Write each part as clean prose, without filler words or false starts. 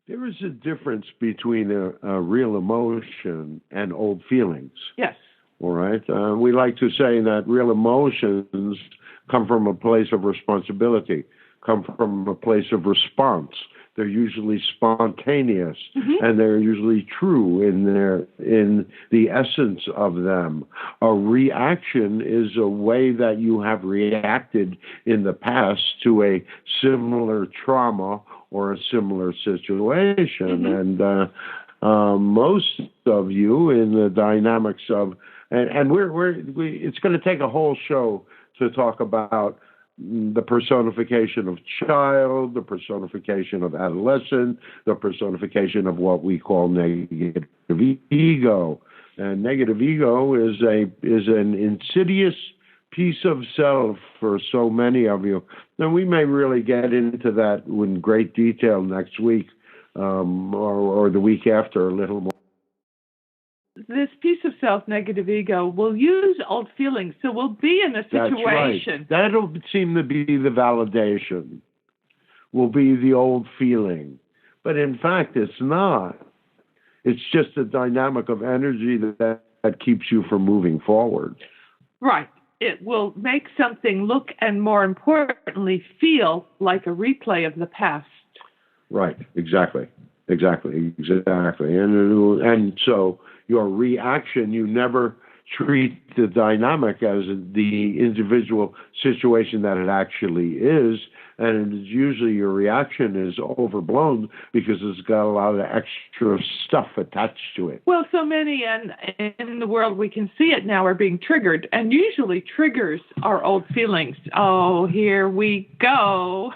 There is a difference between a real emotion and old feelings. Yes. All right. We like to say that real emotions come from a place of responsibility, come from a place of response. They're usually spontaneous, and they're usually true in the essence of them. A reaction is a way that you have reacted in the past to a similar trauma or a similar situation. And most of you in the dynamics of, and it's going to take a whole show to talk about the personification of child, the personification of adolescent, the personification of what we call negative ego. And negative ego is an insidious piece of self for so many of you. And we may really get into that in great detail next week, or the week after a little more. This piece of self, negative ego, will use old feelings. So we'll be in a situation. That's right. That'll seem to be the validation, will be the old feeling. But in fact, it's not. It's just a dynamic of energy that keeps you from moving forward. Right. It will make something look and, more importantly, feel like a replay of the past. Right. Exactly. And so your reaction, you never treat the dynamic as the individual situation that it actually is. And it's usually your reaction is overblown because it's got a lot of extra stuff attached to it. Well, so many in the world, we can see it now, are being triggered. And usually triggers are old feelings. Oh, here we go.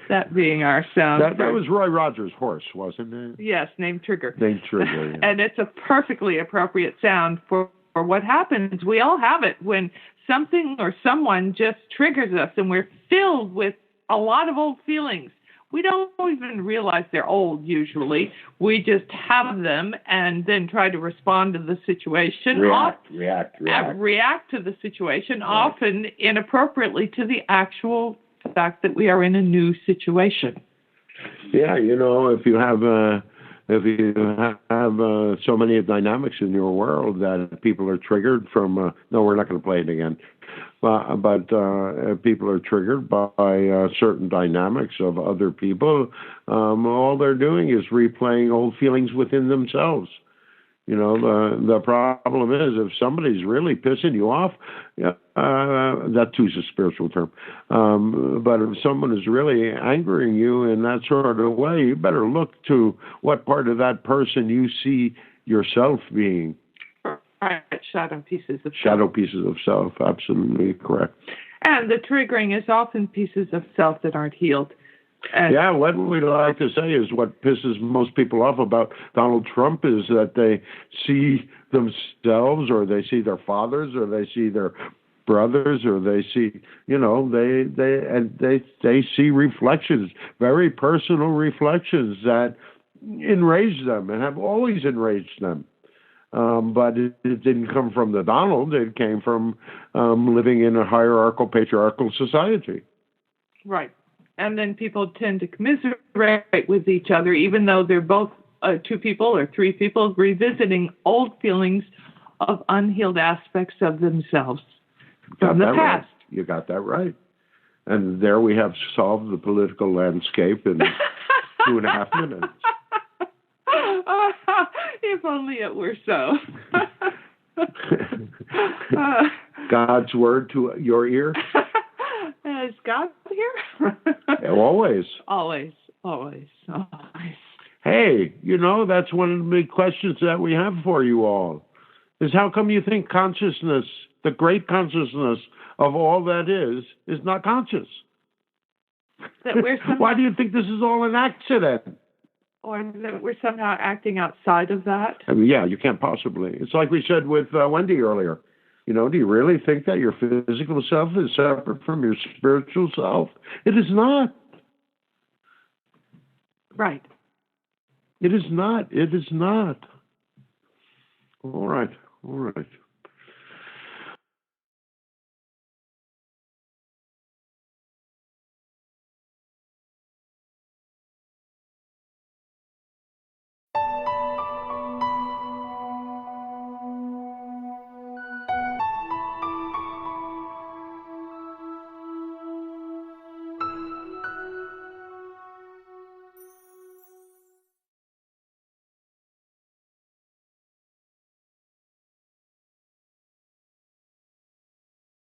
That being our sound. That was Roy Rogers' horse, wasn't it? Yes, named Trigger. Named Trigger, yeah. And it's a perfectly appropriate sound for what happens. We all have it when something or someone just triggers us and we're filled with a lot of old feelings. We don't even realize they're old usually. We just have them and then try to respond to the situation. React to the situation, right. Often inappropriately to the actual fact that we are in a new situation. Yeah, if you have so many dynamics in your world that people are triggered from, no, we're not going to play it again. But people are triggered by certain dynamics of other people. All they're doing is replaying old feelings within themselves. The problem is if somebody's really pissing you off, that too is a spiritual term. But if someone is really angering you in that sort of way, you better look to what part of that person you see yourself being. Right, shadow pieces of self. Shadow pieces of self, absolutely correct. And the triggering is often pieces of self that aren't healed. Yeah, what we like to say is what pisses most people off about Donald Trump is that they see themselves, or they see their fathers, or they see their brothers, or they see, they see reflections, very personal reflections that enrage them and have always enraged them. But it didn't come from the Donald. It came from living in a hierarchical, patriarchal society. Right. And then people tend to commiserate with each other, even though they're both two people or three people revisiting old feelings of unhealed aspects of themselves from the past. Right. You got that right. And there we have solved the political landscape in 2.5 minutes. If only it were so. God's word to your ear? Is God here? Always. Always. Hey, that's one of the big questions that we have for you all, is how come you think consciousness, the great consciousness of all that is not conscious? Why do you think this is all an accident? Or that we're somehow acting outside of that? Yeah, you can't possibly. It's like we said with Wendy earlier. Do you really think that your physical self is separate from your spiritual self? It is not. Right. It is not. All right.